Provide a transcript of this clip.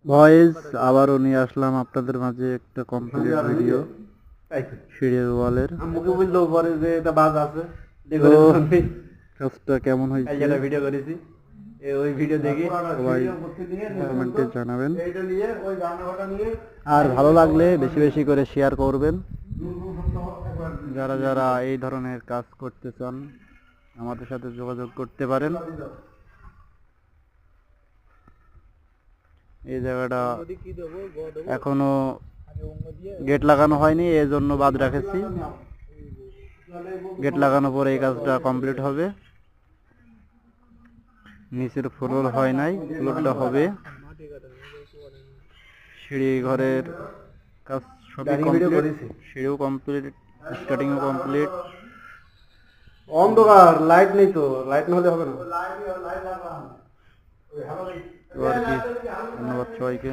Voice আবারও নিয়ে আসলাম আপনাদের মাঝে একটা কমপ্লিট ভিডিও সিঁড়ির ওয়ালের। আমাকে বললো পরে যে এটা বাজ আছে তো কাজটা কেমন হয়েছে একটা ভিডিও করেছি ওই ভিডিও দেখে সবাই কমেন্টে জানাবেন, এইটা নিয়ে ওই রান্নাঘরটা নিয়ে আর ভালো লাগলে বেশি বেশি করে শেয়ার করবেন। যারা যারা এই ধরনের কাজ করতে চান আমাদের সাথে যোগাযোগ করতে পারেন। এই জায়গাটা এখনো গেট লাগানো হয়নি, এই জন্য বাদ রেখেছি। গেট লাগানোর পরে এই কাজটা কমপ্লিট হবে। নিচের ফ্লোর হয় নাই, ফ্লোরটা হবে। সিঁড়ি ঘরের কাজ সবই কমপ্লিট, সিঁড়িও কমপ্লিট, স্টার্টিংও কমপ্লিট। অন্ধকার, লাইট নেই তো, লাইট না হলে হবে না। ধন্যবাদ সবাইকে।